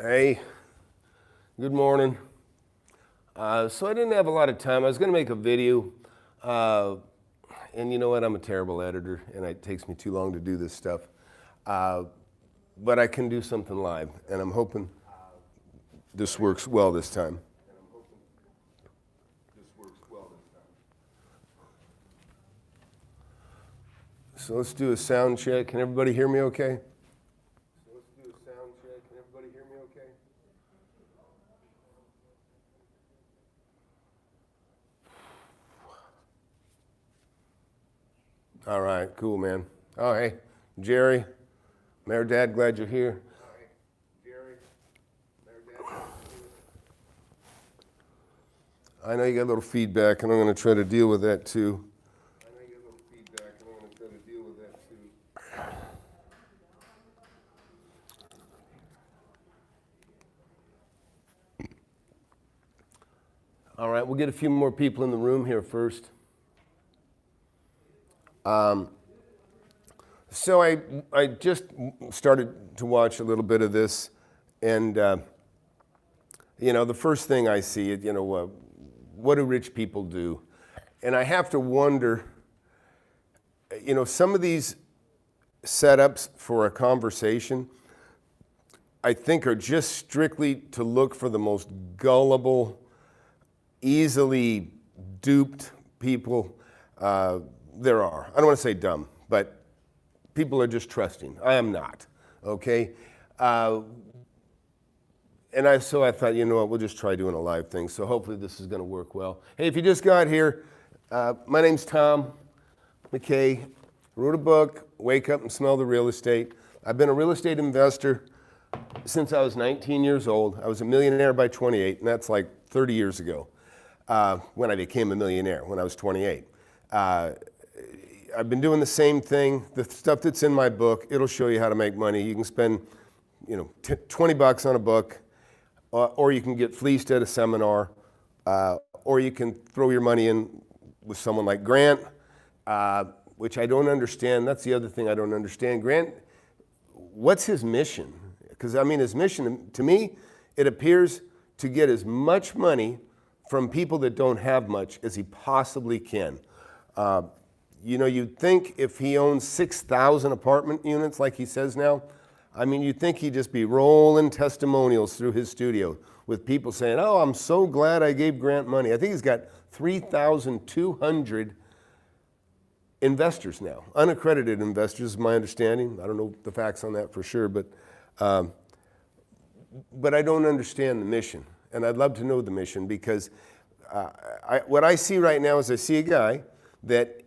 Hey, good morning. So I didn't have a lot of time. I was going to make a video, and you know what? I'm a terrible editor, and it takes me too long to do this stuff. But I can do something live, and I'm hoping this works well this time. So let's do a sound check. Can everybody hear me okay? All right, cool, man. Oh, hey, Jerry, Mayor Dad, glad you're here. I know you got a little feedback, and I'm going to try to deal with that too. All right, we'll get a few more people in the room here first. So I just started to watch a little bit of this, and you know, the first thing I see, you know, what do rich people do? And I have to wonder, you know, some of these setups for a conversation, I think are just strictly to look for the most gullible, easily duped people there are. I don't want to say dumb, but people are just trusting. I am not, okay? So I thought, you know what, we'll just try doing a live thing. So hopefully this is going to work well. Hey, if you just got here, my name's Tom McKay. Wrote a book, Wake Up and Smell the Real Estate. I've been a real estate investor since I was 19 years old. I was a millionaire by 28, and that's like 30 years ago when I became a millionaire, when I was 28. I've been doing the same thing. The stuff that's in my book, it'll show you how to make money. You can spend, you know, $20 on a book, or you can get fleeced at a seminar, or you can throw your money in with someone like Grant, which I don't understand. That's the other thing I don't understand. Grant, what's his mission? Because I mean, his mission, to me, it appears to get as much money from people that don't have much as he possibly can. You know, you'd think if he owns 6,000 apartment units like he says now, I mean, you'd think he'd just be rolling testimonials through his studio with people saying, oh, I'm so glad I gave Grant money. I think he's got 3,200 investors now, unaccredited investors is my understanding. I don't know the facts on that for sure, but I don't understand the mission. And I'd love to know the mission because what I see right now is I see a guy that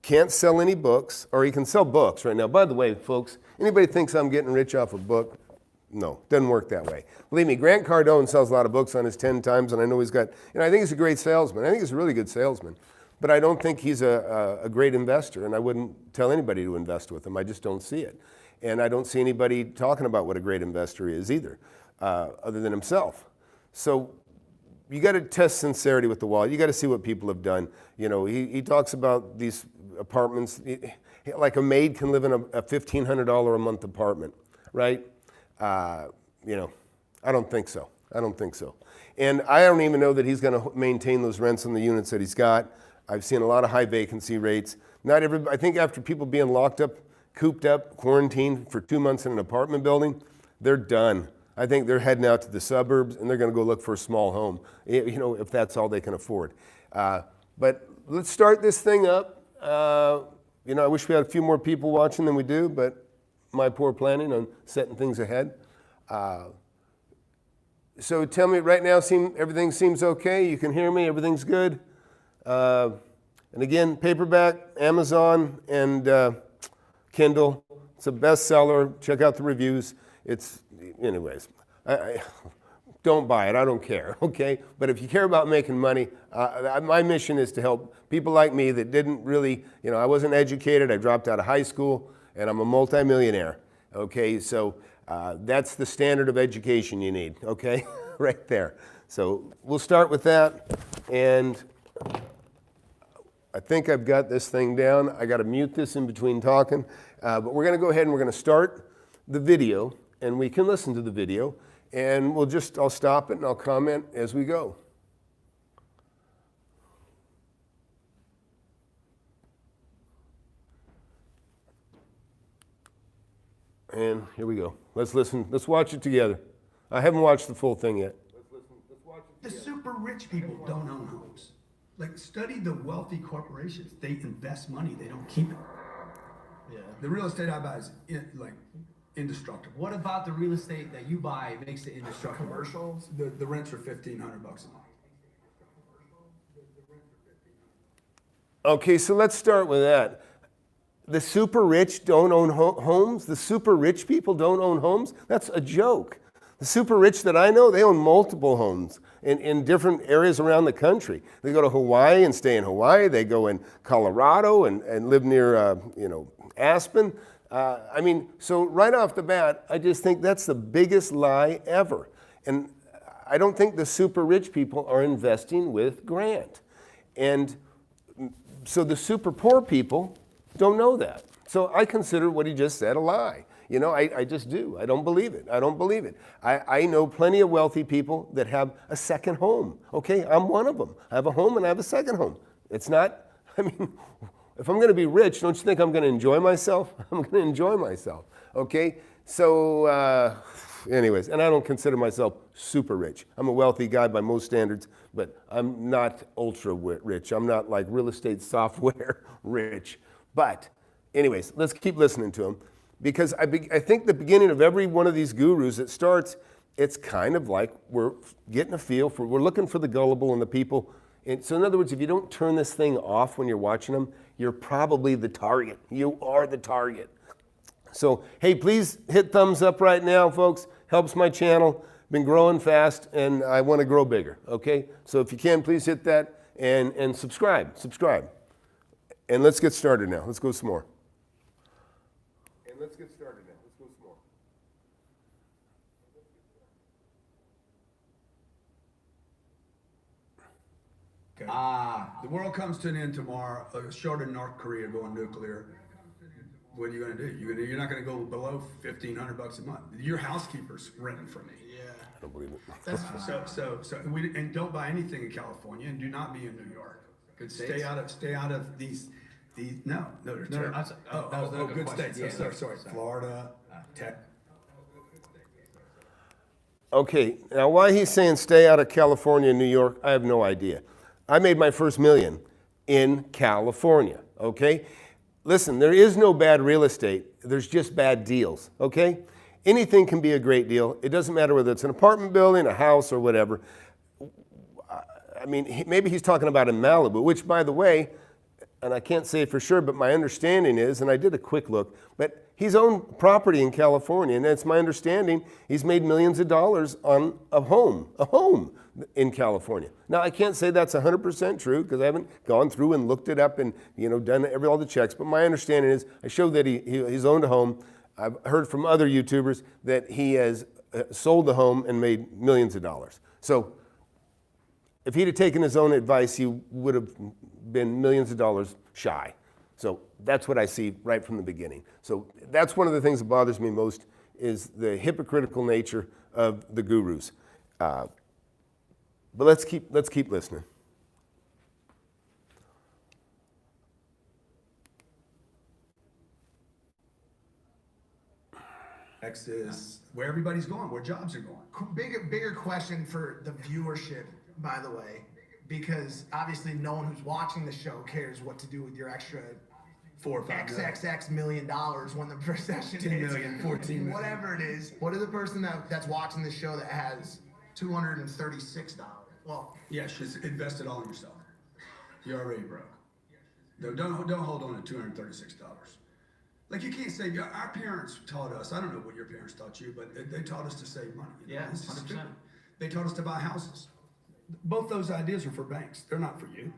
can't sell any books, or he can sell books right now. By the way, folks, anybody thinks I'm getting rich off a book? No, doesn't work that way. Believe me, Grant Cardone sells a lot of books on his 10 times, and I know he's got, you know, I think he's a great salesman. I think he's a really good salesman. But I don't think he's a great investor, and I wouldn't tell anybody to invest with him. I just don't see it. And I don't see anybody talking about what a great investor is either, other than himself. So you got to test sincerity with the wall. You got to see what people have done. You know, he talks about these apartments, like a maid can live in a $1,500 a month apartment, right? You know, I don't think so. I don't think so. And I don't even know that he's going to maintain those rents on the units that he's got. I've seen a lot of high vacancy rates. Not everybody, I think after people being locked up, cooped up, quarantined for 2 months in an apartment building, they're done. I think they're heading out to the suburbs and they're going to go look for a small home, you know, if that's all they can afford. But let's start this thing up. You know, I wish we had a few more people watching than we do, but my poor planning on setting things ahead. So tell me right now, everything seems okay? You can hear me? Everything's good? And again, paperback, Amazon, and Kindle. It's a bestseller. Check out the reviews. Anyways, don't buy it. I don't care, okay? But if you care about making money, my mission is to help people like me that didn't really, you know, I wasn't educated. I dropped out of high school, and I'm a multimillionaire, okay? So that's the standard of education you need, okay? Right there. So we'll start with that, and I think I've got this thing down. I got to mute this in between talking, but we're going to go ahead and we're going to start the video, and we can listen to the video. And I'll stop it and I'll comment as we go. And here we go. Let's listen. Let's watch it together. I haven't watched the full thing yet. Let's watch it together. The super rich people don't own homes. Like, study the wealthy corporations. They invest money. They don't keep it. Yeah. The real estate I buy is indestructible. What about the real estate that you buy makes it indestructible? Commercials, the rents are $1,500 a month. Okay, so let's start with that. The super rich don't own homes? The super rich people don't own homes? That's a joke. The super rich that I know, they own multiple homes in different areas around the country. They go to Hawaii and stay in Hawaii. They go in Colorado and live near, Aspen. So right off the bat, I just think that's the biggest lie ever. And I don't think the super rich people are investing with Grant. And so the super poor people don't know that. So I consider what he just said a lie. I just do. I don't believe it. I don't believe it. I know plenty of wealthy people that have a second home. Okay, I'm one of them. I have a home and I have a second home. It's not, if I'm going to be rich, don't you think I'm going to enjoy myself? I'm going to enjoy myself. Okay, so anyways, and I don't consider myself super rich. I'm a wealthy guy by most standards, but I'm not ultra rich. I'm not like real estate software rich. But anyways, let's keep listening to him, because I think the beginning of every one of these gurus, it's kind of like we're getting a feel for, we're looking for the gullible and the people. And so in other words, if you don't turn this thing off when you're watching them, you're probably the target. You are the target. So, hey, please hit thumbs up right now, folks. Helps my channel. Been growing fast, and I want to grow bigger, okay? So if you can, please hit that and subscribe. And let's get started now. Let's go some more. Okay. The world comes to an end tomorrow. Short of North Korea going nuclear. What are you going to do? You're not going to go below $1,500 a month. Your housekeeper's renting from me. Yeah. I don't believe it. And don't buy anything in California, and do not be in New York. Good states. Stay out of these. No, they're terrible. That was a good states. Yeah, sorry. Florida, Texas. Okay, now why he's saying stay out of California and New York, I have no idea. I made my first million in California, okay? Listen, there is no bad real estate. There's just bad deals, okay? Anything can be a great deal. It doesn't matter whether it's an apartment building, a house, or whatever. Maybe he's talking about in Malibu, which, by the way, and I can't say for sure, but my understanding is, and I did a quick look, but he's owned property in California, and it's my understanding he's made millions of dollars on a home in California. Now, I can't say that's 100% true, because I haven't gone through and looked it up and done all the checks, but my understanding is, I showed that he's owned a home. I've heard from other YouTubers that he has sold the home and made millions of dollars. So if he'd have taken his own advice, he would have been millions of dollars shy. So that's what I see right from the beginning. So that's one of the things that bothers me most, is the hypocritical nature of the gurus. But let's keep listening. X is where everybody's going, where jobs are going. Bigger question for the viewership, by the way, because obviously no one who's watching the show cares what to do with your extra $4 or $5 XXX million when the recession 10 hits, million, 14 million. whatever it is. What is the person that's watching the show that has $236? Well, yeah, she's invested all in yourself. You're already broke. Don't hold on to $236. Like, you can't say, our parents taught us, I don't know what your parents taught you, but they taught us to save money. Yeah, 100%. They taught us to buy houses. Both those ideas are for banks. They're not for you.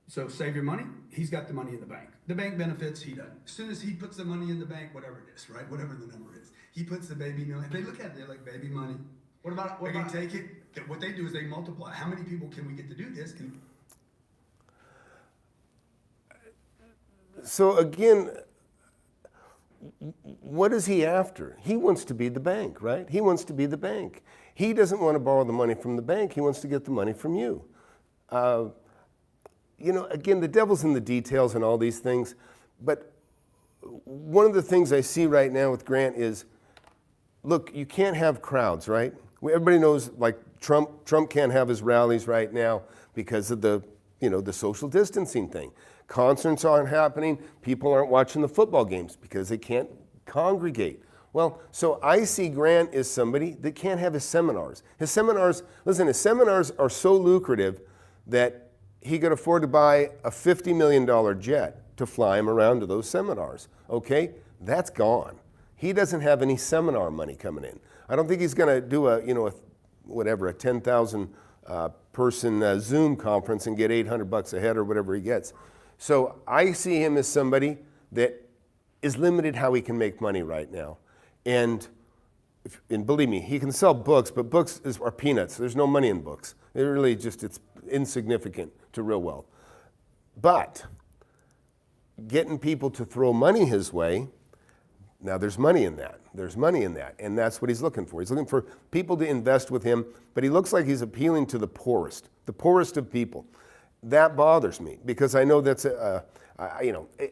So save your money. He's got the money in the bank. The bank benefits, he doesn't. As soon as he puts the money in the bank, whatever it is, right? Whatever the number is. He puts the baby million. They look at it, they're like, baby money. What about take it? What they do is they multiply. How many people can we get to do this? So again, what is he after? He wants to be the bank, right? He wants to be the bank. He doesn't want to borrow the money from the bank. He wants to get the money from you. Again, the devil's in the details and all these things. But one of the things I see right now with Grant is, look, you can't have crowds, right? Everybody knows, like Trump can't have his rallies right now because of the social distancing thing. Concerts aren't happening. People aren't watching the football games because they can't congregate. Well, so I see Grant as somebody that can't have his seminars. His seminars are so lucrative that he could afford to buy a $50 million jet to fly him around to those seminars. Okay, that's gone. He doesn't have any seminar money coming in. I don't think he's going to do a 10,000 person Zoom conference and get $800 a head or whatever he gets. So I see him as somebody that is limited how he can make money right now. And believe me, he can sell books, but books are peanuts. There's no money in books. It's insignificant to real wealth. But getting people to throw money his way, now there's money in that. There's money in that. And that's what he's looking for. He's looking for people to invest with him, but he looks like he's appealing to the poorest of people. That bothers me because I know that's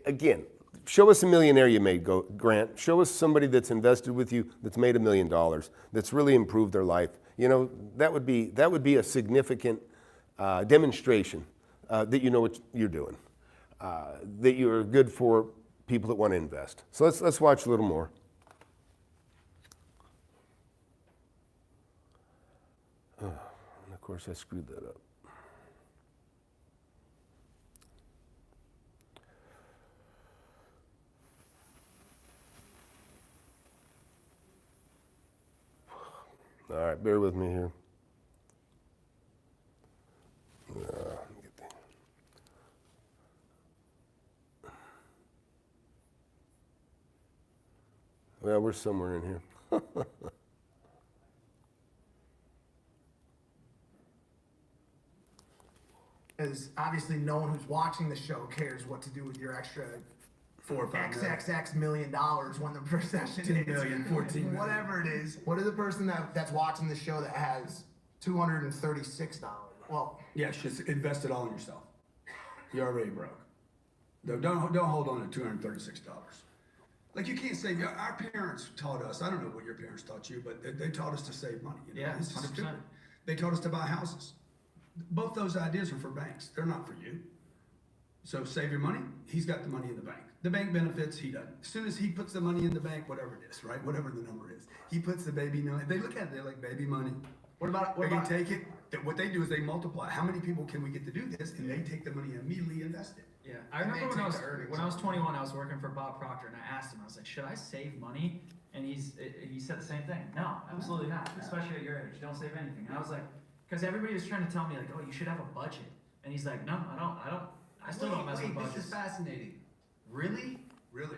again, show us a millionaire you made, Grant. Show us somebody that's invested with you that's made $1 million, that's really improved their life. That would be a significant demonstration that you know what you're doing, that you're good for people that want to invest. So let's watch a little more. And of course I screwed that up. All right, bear with me here. Well, we're somewhere in here. As obviously no one who's watching the show cares what to do with your extra $4 or $5 million. XXX million when the procession 10 is million, 14 million. whatever it is. What is the person that's watching the show that has $236? Well, Yeah, just invest it all in yourself. You're already broke. Don't hold on to $236. Like, you can't say, our parents taught us, I don't know what your parents taught you, but they taught us to save money. Yeah, It's just 100%. stupid. They taught us to buy houses. Both those ideas are for banks. They're not for you. So save your money. He's got the money in the bank. The bank benefits, he doesn't. As soon as he puts the money in the bank, whatever it is, right? Whatever the number is. He puts the baby money. They look at it, they're like, baby money. What about, take it? What they do is they multiply. How many people can we get to do this? And they take the money and immediately invest it. Yeah, I And remember they when take the earnings. I was 21, I was working for Bob Proctor, and I asked him, I was like, should I save money? And he said the same thing. No, absolutely not. Especially at your age, don't save anything. And I was like, because everybody was trying to tell me like, oh, you should have a budget. And he's like, no, I still don't mess with budgets. This is fascinating. Really? Really?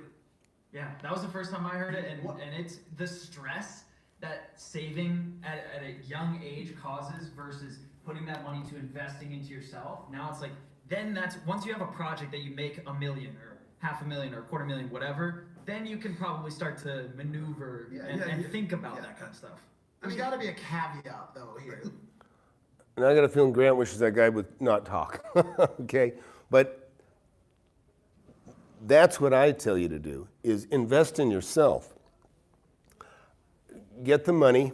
Yeah, that was the first time I heard it, and it's the stress that saving at a young age causes versus putting that money to investing into yourself. Now it's like, then that's, once you have a project that you make $1 million or $500,000 or $250,000, whatever, then you can probably start to maneuver and think about that kind of stuff. there's got to be a caveat though here. And I got a feeling Grant wishes that guy would not talk, okay? But that's what I tell you to do, is invest in yourself. Get the money,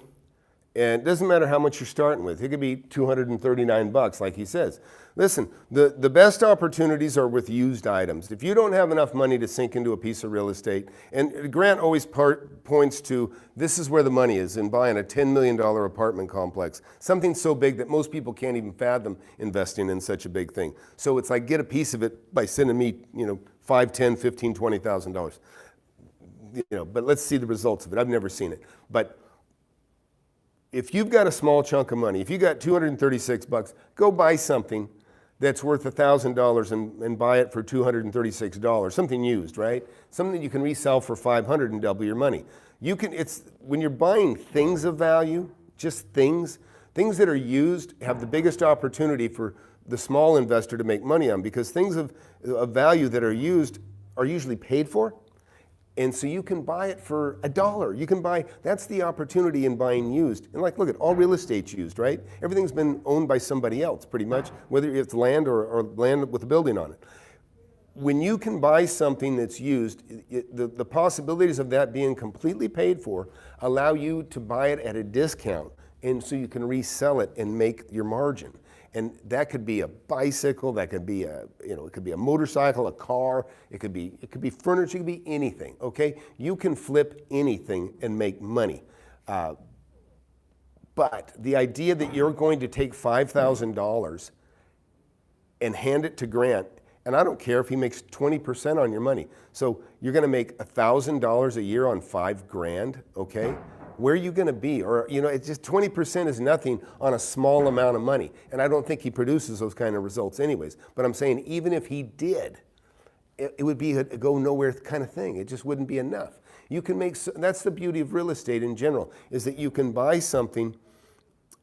and it doesn't matter how much you're starting with. It could be $239, like he says. Listen, the best opportunities are with used items. If you don't have enough money to sink into a piece of real estate, and Grant always points to, this is where the money is, in buying a $10 million apartment complex, something so big that most people can't even fathom investing in such a big thing. So it's like, get a piece of it by sending me, $5, $10, $15, $20,000. But let's see the results of it. I've never seen it. But if you've got a small chunk of money, if you got $236, go buy something that's worth $1,000 and buy it for $236, something used, right? Something that you can resell for $500 and double your money. When you're buying things of value, just things that are used have the biggest opportunity for the small investor to make money on, because things of value that are used are usually paid for, And so you can buy it for $1. You can buy, that's the opportunity in buying used. And like, look at all real estate's used, right? Everything's been owned by somebody else pretty much, whether it's land or land with a building on it. When you can buy something that's used, the possibilities of that being completely paid for allow you to buy it at a discount, and so you can resell it and make your margin. And that could be a bicycle, that could be it could be a motorcycle, a car, it could be furniture, it could be anything, okay? You can flip anything and make money. But the idea that you're going to take $5,000 and hand it to Grant, and I don't care if he makes 20% on your money. So you're gonna make $1,000 a year on $5,000, okay? Where are you gonna be? Or, it's just 20% is nothing on a small amount of money. And I don't think he produces those kind of results anyways. But I'm saying even if he did, it would be a go nowhere kind of thing. It just wouldn't be enough. You can make, that's the beauty of real estate in general, is that you can buy something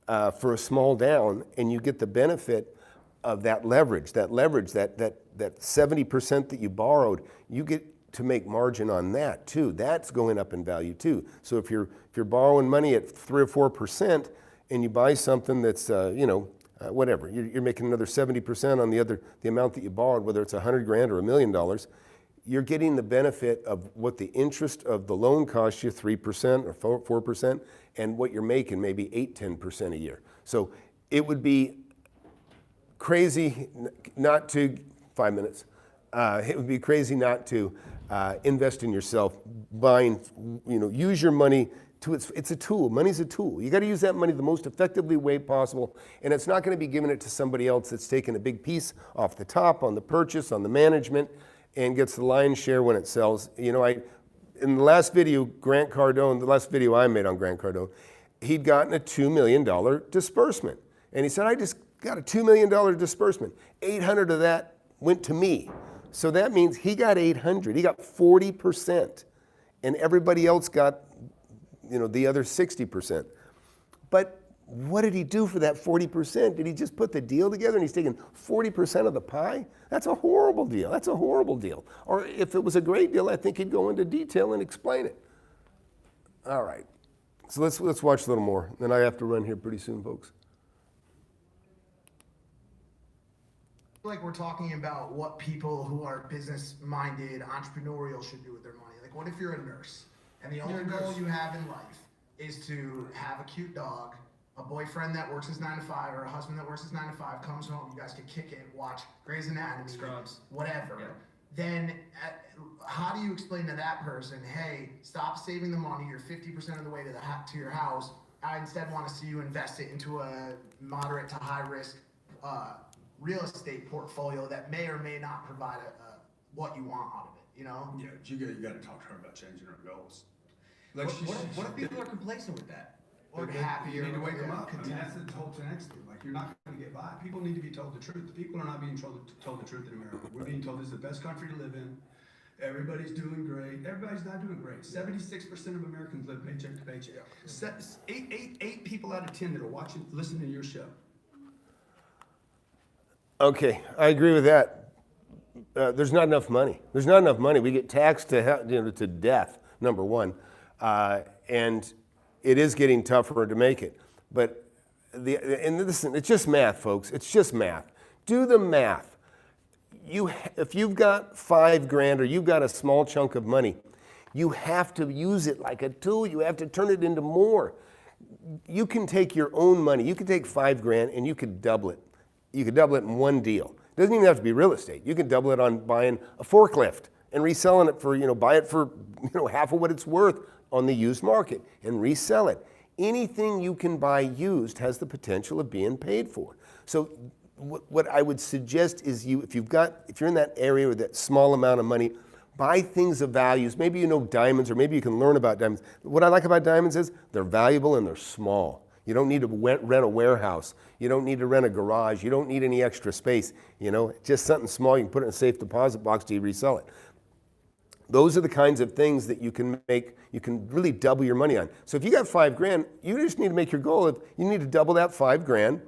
for a small down and you get the benefit of that leverage, that 70% that you borrowed, you get to make margin on that too. That's going up in value too. So if you're borrowing money at 3 or 4% and you buy something that's whatever, you're making another 70% on the amount that you borrowed, whether it's $100,000 or $1 million, you're getting the benefit of what the interest of the loan costs you, 3% or 4%, and what you're making maybe 8-10% a year. So it would be crazy not to 5 minutes. It would be crazy not to invest in yourself, buying, use your money to, it's a tool. Money's a tool. You got to use that money the most effectively way possible, and it's not going to be giving it to somebody else that's taking a big piece off the top on the purchase, on the management, and gets the lion's share when it sells. In the last video, Grant Cardone, the last video I made on Grant Cardone, he'd gotten a $2 million disbursement, and he said, I just got a $2 million disbursement. 800 of that went to me. So that means he got 800. He got 40%, and everybody else got, the other 60%. But what did he do for that 40%? Did he just put the deal together and he's taking 40% of the pie? That's a horrible deal. That's a horrible deal. Or if it was a great deal, I think he'd go into detail and explain it. All right. So let's watch a little more. Then I have to run here pretty soon, folks. Like we're talking about what people who are business-minded, entrepreneurial should do with their money. Like, what if you're a nurse and the only goal you have in life is to have a cute dog, a boyfriend that works his 9 to 5, or a husband that works his 9 to 5, comes home, you guys can kick it, watch Grey's Anatomy, Scrubs, whatever. Yeah. Then how do you explain to that person, hey, stop saving the money, you're 50% of the way to your house, I instead want to see you invest it into a moderate to high risk real estate portfolio that may or may not provide what you want out of it, Yeah, but you got to talk to her about changing her goals. What if people are complacent with that? Or You happier. need to wake them up. I mean, content. that's the whole next thing. Like, you're not going to get by. People need to be told the truth. People are not being told the truth in America. We're being told this is the best country to live in. Everybody's doing great. Everybody's not doing great. 76% of Americans live paycheck to paycheck. Eight people out of 10 that are listening to your show. Okay, I agree with that. There's not enough money. There's not enough money. We get taxed to death, number one, and it is getting tougher to make it. But listen, it's just math, folks. It's just math. Do the math. If you've got $5,000 or you've got a small chunk of money, you have to use it like a tool. You have to turn it into more. You can take your own money. You can take $5,000 and you could double it. You could double it in one deal. It doesn't even have to be real estate. You can double it on buying a forklift and reselling it for, buy it for, half of what it's worth on the used market and resell it. Anything you can buy used has the potential of being paid for. So what I would suggest is if you're in that area with that small amount of money, buy things of values. Maybe you know diamonds, or maybe you can learn about diamonds. What I like about diamonds is they're valuable and they're small. You don't need to rent a warehouse. You don't need to rent a garage. You don't need any extra space. Just something small. You can put it in a safe deposit box till you resell it. Those are the kinds of things that you can make. You can really double your money on. So if you got $5,000, you just need to make your goal of you need to double that $5,000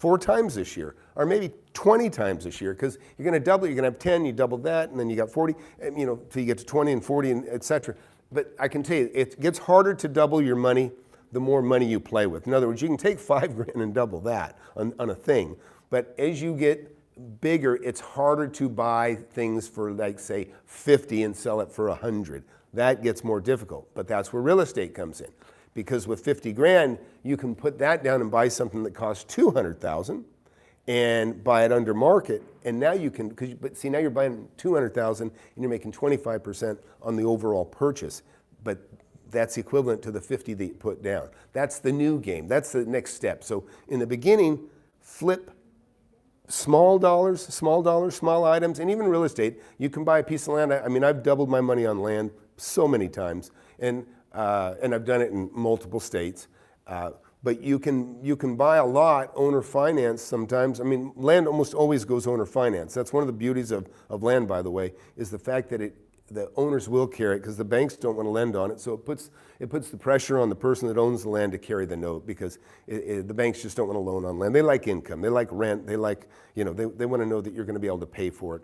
4 times this year, or maybe 20 times this year, because you're going to double. You're going to have 10, you double that, and then you got 40, and, you know, till you get to 20 and 40, and et cetera. But I can tell you, it gets harder to double your money the more money you play with. In other words, you can take $5 grand and double that on a thing, but as you get bigger, it's harder to buy things for, like, say, 50 and sell it for 100. That gets more difficult, but that's where real estate comes in. Because with 50 grand, you can put that down and buy something that costs 200,000 and buy it under market. And now you can, but see, now you're buying 200,000 and you're making 25% on the overall purchase. But that's equivalent to the 50 that you put down. That's the new game. That's the next step. So in the beginning, flip small dollars, small items, and even real estate. You can buy a piece of land. I mean, I've doubled my money on land so many times. And I've done it in multiple states. But you can buy a lot owner finance sometimes. I mean, land almost always goes owner finance. That's one of the beauties of land, by the way, is the fact that the owners will carry it because the banks don't want to lend on it. So it puts the pressure on the person that owns the land to carry the note because the banks just don't want to loan on land. They like income. They like rent. They like, you know, they want to know that you're going to be able to pay for it.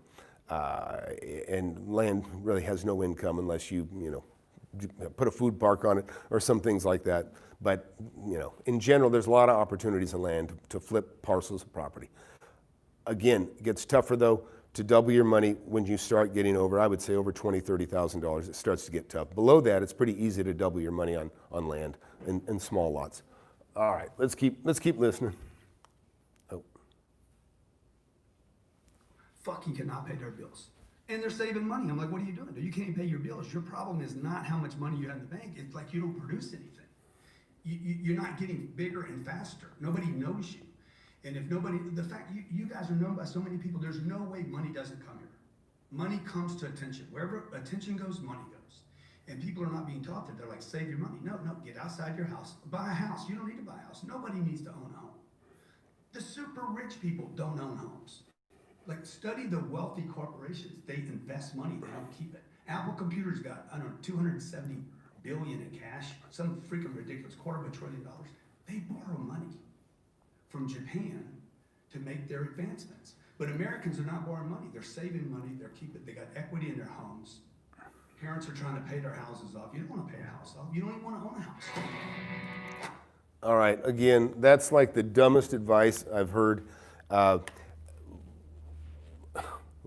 And land really has no income unless you know, put a food park on it or some things like that. But, you know, in general, there's a lot of opportunities in land to flip parcels of property. Again, it gets tougher though to double your money when you start getting over, I would say over $20,000, $30,000. It starts to get tough. Below that, it's pretty easy to double your money on land in small lots. All right, let's keep listening. Oh. Fucking cannot pay their bills. And they're saving money. I'm like, what are you doing? You can't pay your bills. Your problem is not how much money you have in the bank. It's like you don't produce anything. You're not getting bigger and faster. Nobody knows you. And if nobody, the fact you guys are known by so many people, there's no way money doesn't come here. Money comes to attention. Wherever attention goes, money goes. And people are not being taught that. They're like, save your money. No, get outside your house. Buy a house. You don't need to buy a house. Nobody needs to own a home. The super rich people don't own homes. Like, study the wealthy corporations. They invest money. They don't keep it. Apple Computers got, I don't know, $270 billion in cash. Some freaking ridiculous $250 billion. They borrow money from Japan to make their advancements. But Americans are not borrowing money. They're saving money. They got equity in their homes. Parents are trying to pay their houses off. You don't want to pay a house off. You don't even want to own a house. All right, again, that's like the dumbest advice I've heard.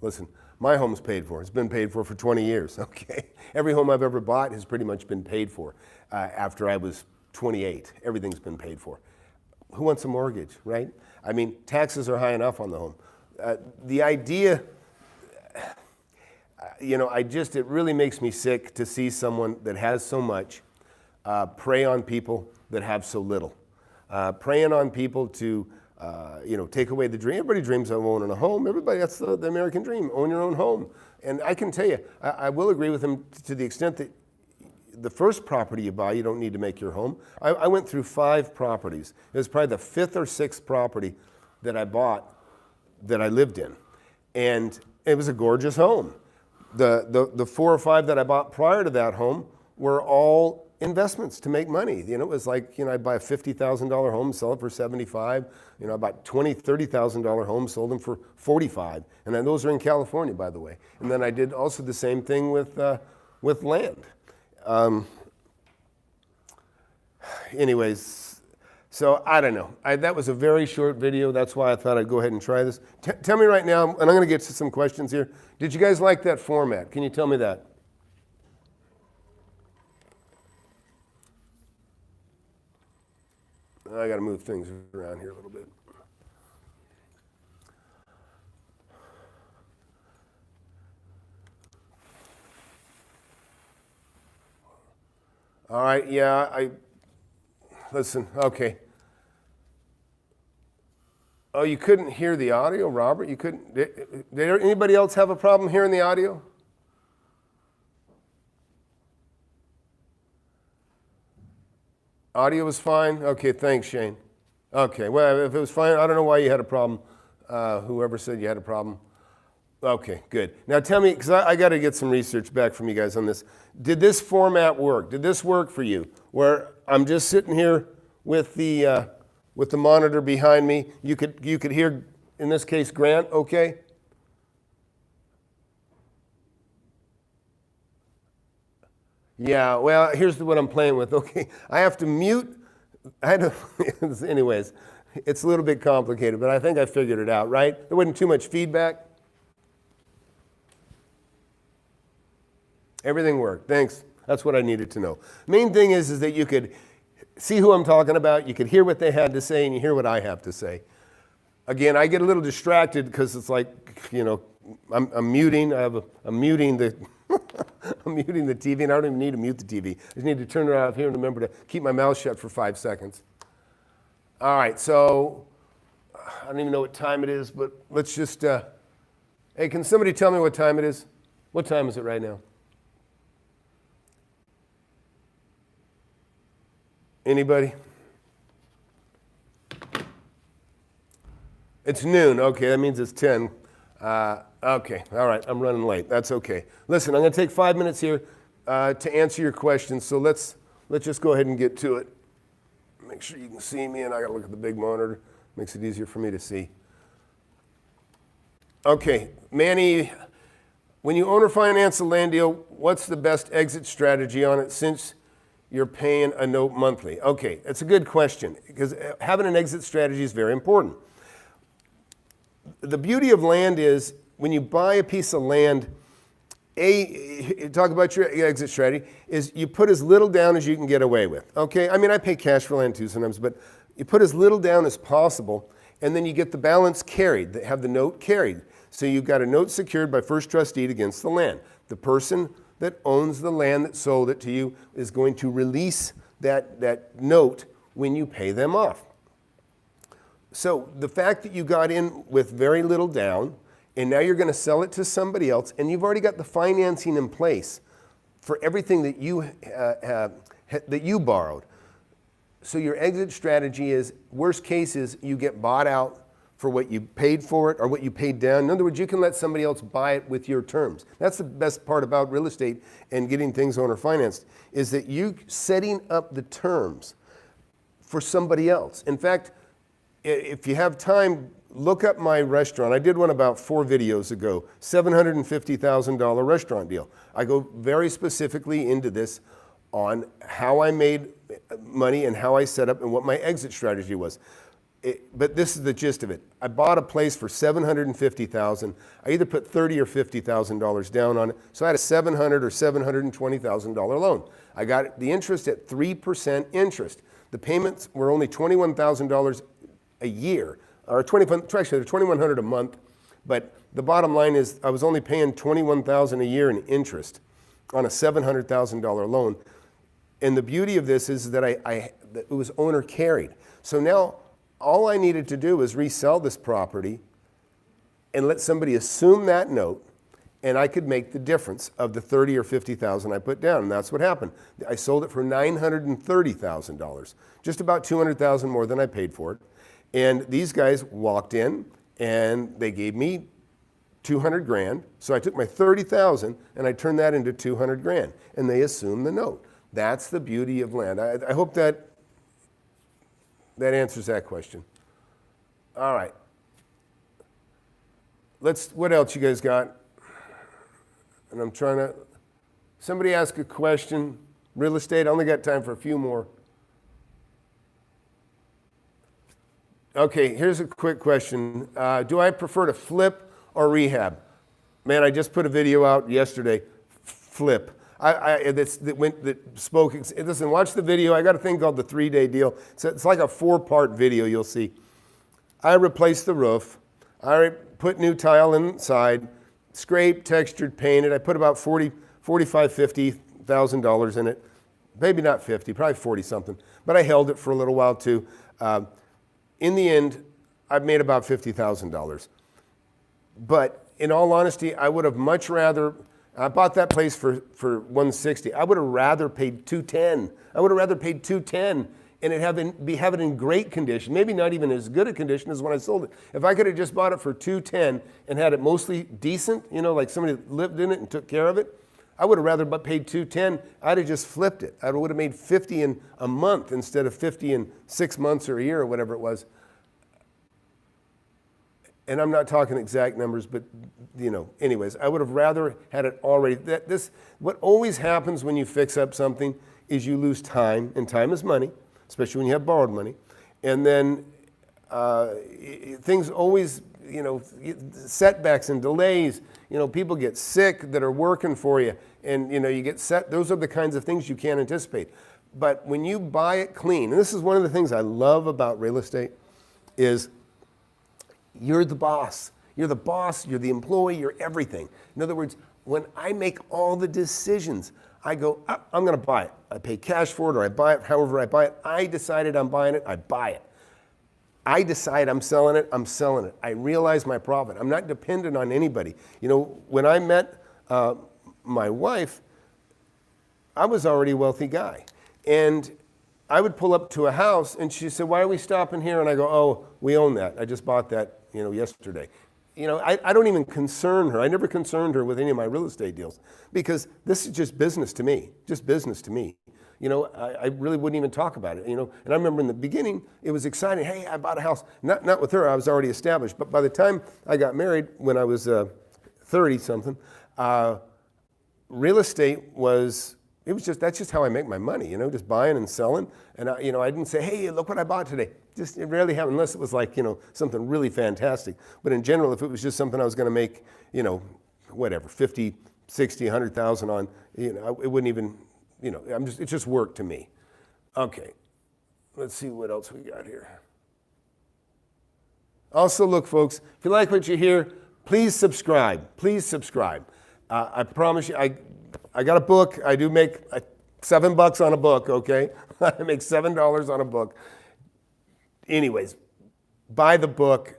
Listen, my home's paid for. It's been paid for 20 years, okay? Every home I've ever bought has pretty much been paid for after I was 28. Everything's been paid for. Who wants a mortgage, right? I mean, taxes are high enough on the home. The idea, you know, it really makes me sick to see someone that has so much prey on people that have so little. Preying on people to, you know, take away the dream. Everybody dreams of owning a home. That's the American dream, own your own home. And I can tell you, I will agree with him to the extent that the first property you buy, you don't need to make your home. I went through 5 properties. It was probably the 5th or 6th property that I bought that I lived in. And it was a gorgeous home. The 4 or 5 that I bought prior to that home were all investments to make money. You know, it was like, you know, I'd buy a $50,000 home, sell it for 75. You know, I bought $20,000, $30,000 homes, sold them for 45. And then those are in California, by the way. And then I did also the same thing with land. Anyways, so I don't know. That was a very short video. That's why I thought I'd go ahead and try this. Tell me right now, and I'm going to get to some questions here. Did you guys like that format? Can you tell me that? I got to move things around here a little bit. All right, yeah, listen, okay. Oh, you couldn't hear the audio, Robert? You couldn't, did anybody else have a problem hearing the audio? Audio was fine? Okay, thanks, Shane. Okay, well, if it was fine, I don't know why you had a problem. Whoever said you had a problem. Okay, good. Now tell me, because I got to get some research back from you guys on this. Did this format work? Did this work for you? Where I'm just sitting here with the with the monitor behind me. You could hear, in this case, Grant, okay? Yeah, well, here's what I'm playing with. Okay, I have to mute. Anyways, it's a little bit complicated, but I think I figured it out, right? There wasn't too much feedback. Everything worked. Thanks. That's what I needed to know. Main thing is that you could see who I'm talking about. You could hear what they had to say, and you hear what I have to say. Again, I get a little distracted because it's like, I'm muting. I'm muting the I'm muting the TV, and I don't even need to mute the TV. I just need to turn it off here and remember to keep my mouth shut for 5 seconds. All right, so I don't even know what time it is, but let's just, hey, can somebody tell me what time it is? What time is it right now? Anybody? It's noon. Okay, that means it's 10. Okay, all right, I'm running late. That's okay. Listen, I'm going to take 5 minutes here to answer your questions, so let's just go ahead and get to it. Make sure you can see me, and I got to look at the big monitor. Makes it easier for me to see. Okay, Manny, when you own or finance a land deal, what's the best exit strategy on it since you're paying a note monthly? Okay, that's a good question because having an exit strategy is very important. The beauty of land is when you buy a piece of land, talk about your exit strategy, is you put as little down as you can get away with. Okay, I mean, I pay cash for land too sometimes, but you put as little down as possible, and then you get the balance carried, have the note carried. So you've got a note secured by first trust deed against the land. The person that owns the land that sold it to you is going to release that note when you pay them off. So the fact that you got in with very little down, and now you're going to sell it to somebody else, and you've already got the financing in place for everything that you borrowed. So your exit strategy is, worst case is you get bought out for what you paid for it or what you paid down. In other words, you can let somebody else buy it with your terms. That's the best part about real estate and getting things owner financed, is that you setting up the terms for somebody else. In fact, if you have time, look up my restaurant. I did one about 4 videos ago, $750,000 restaurant deal. I go very specifically into this on how I made money and how I set up and what my exit strategy was. But this is the gist of it. I bought a place for $750,000. I either put $30,000 or $50,000 down on it, so I had a $700,000 or $720,000 loan. I got the interest at 3% interest. The payments were only $21,000 a year, or actually they're $2,100 a month. But the bottom line is I was only paying $21,000 a year in interest on a $700,000 loan. And the beauty of this is that it was owner carried. So now all I needed to do was resell this property and let somebody assume that note, and I could make the difference of the $30,000 or $50,000 I put down. And that's what happened. I sold it for $930,000, just about $200,000 more than I paid for it. And these guys walked in and they gave me $200,000. So I took my $30,000 and I turned that into $200,000, and they assumed the note. That's the beauty of land. I hope that answers that question. All right. What else you guys got? And I'm trying to, somebody ask a question. Real estate, I only got time for a few more. Okay, here's a quick question. Do I prefer to flip or rehab? Man, I just put a video out yesterday. Flip. Listen, watch the video. I got a thing called the 3-day deal. It's like a 4-part video you'll see. I replaced the roof. I put new tile inside, scraped, textured, painted. I put about $45,000, $50,000 in it. Maybe not 50, probably 40 something. But I held it for a little while too. In the end, I've made about $50,000. But in all honesty, I would have much rather, I bought that place for $160,000. I would have rather paid $210,000. I would have rather paid $210,000 and have it in great condition, maybe not even as good a condition as when I sold it. If I could have just bought it for $210,000 and had it mostly decent, like somebody lived in it and took care of it, I would have rather paid $210. I'd have just flipped it. I would have made 50 in a month instead of 50 in 6 months or a year or whatever it was. And I'm not talking exact numbers, but anyways, I would have rather had it already. What always happens when you fix up something is you lose time, and time is money, especially when you have borrowed money. And then things always, setbacks and delays. People get sick that are working for you, and you get set. Those are the kinds of things you can't anticipate. But when you buy it clean, and this is one of the things I love about real estate, is you're the boss. You're the boss, you're the employee, you're everything. In other words, when I make all the decisions, I go, I'm going to buy it. I pay cash for it, or I buy it however I buy it. I decided I'm buying it, I buy it. I decide I'm selling it, I'm selling it. I realize my profit. I'm not dependent on anybody. When I met my wife, I was already a wealthy guy. And I would pull up to a house, and she said, why are we stopping here? And I go, oh, we own that. I just bought that yesterday. I don't even concern her. I never concerned her with any of my real estate deals because this is just business to me, I really wouldn't even talk about it, And I remember in the beginning, it was exciting. Hey, I bought a house. Not with her, I was already established. But by the time I got married, when I was 30-something, real estate that's just how I make my money, just buying and selling. And I didn't say, hey, look what I bought today. It rarely happened unless it was like, something really fantastic. But in general, if it was just something I was going to make, whatever, 50, 60, 100,000 on, it wouldn't even, it's just work to me. Okay, let's see what else we got here. Also, look, folks, if you like what you hear, please subscribe. Please subscribe. I promise you, I got a book. I do make $7 on a book, okay? I make $7 on a book. Anyways, buy the book.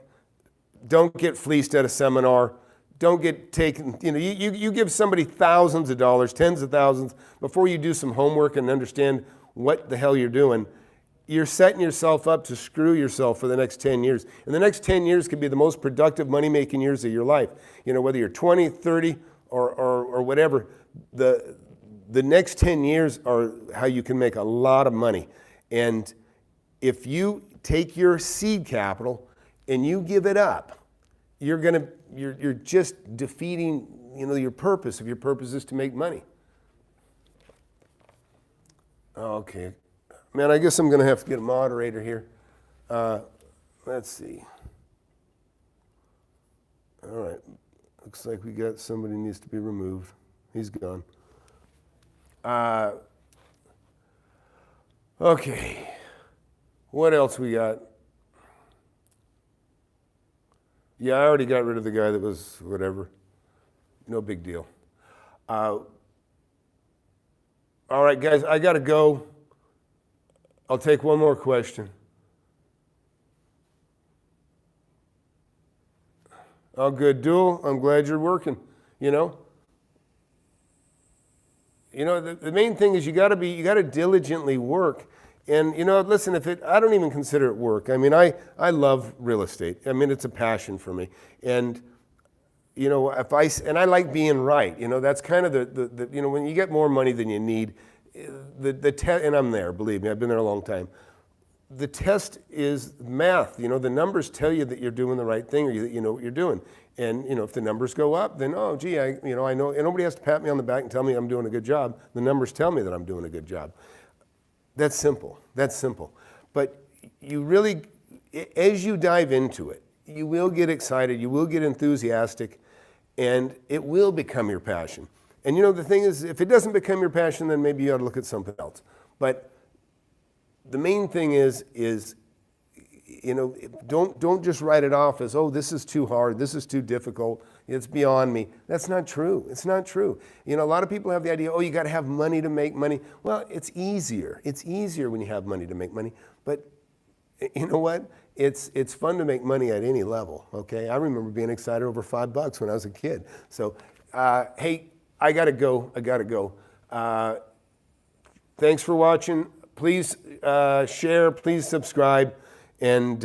Don't get fleeced at a seminar. Don't get taken, you give somebody thousands of dollars, tens of thousands, before you do some homework and understand what the hell you're doing. You're setting yourself up to screw yourself for the next 10 years. And the next 10 years could be the most productive money-making years of your life. Whether you're 20, 30, or whatever, the next 10 years are how you can make a lot of money. And if you take your seed capital and you give it up, you're just defeating, your purpose. If your purpose is to make money. Okay. Man, I guess I'm going to have to get a moderator here. Let's see. All right. Looks like we got somebody who needs to be removed. He's gone. Okay. What else we got? Yeah, I already got rid of the guy that was whatever. No big deal. All right, guys, I got to go. I'll take one more question. Oh, good, Dual. I'm glad you're working. The main thing is you got to diligently work. And listen, I don't even consider it work. I mean, I love real estate. I mean, it's a passion for me. And and I like being right. That's kind of the when you get more money than you need, and I'm there, believe me, I've been there a long time. The test is math. The numbers tell you that you're doing the right thing, or that you know what you're doing. And if the numbers go up, then I know. And nobody has to pat me on the back and tell me I'm doing a good job. The numbers tell me that I'm doing a good job. That's simple. But you really, as you dive into it, you will get excited, you will get enthusiastic, and it will become your passion. And the thing is, if it doesn't become your passion, then maybe you ought to look at something else. But the main thing is don't just write it off as, oh, this is too hard, this is too difficult, it's beyond me. That's not true. It's not true. A lot of people have the idea, oh, you got to have money to make money. Well, it's easier. It's easier when you have money to make money. But you know what? It's fun to make money at any level, okay? I remember being excited over $5 when I was a kid. So, hey, I got to go. Thanks for watching. Please share, please subscribe. And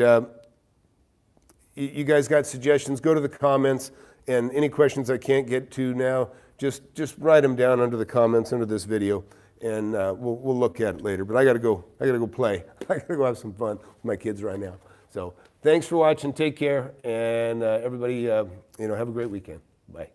you guys got suggestions, go to the comments. And any questions I can't get to now, just write them down under the comments under this video, and we'll look at it later. But I gotta go play. I gotta go have some fun with my kids right now. So thanks for watching. Take care, and everybody, have a great weekend. Bye.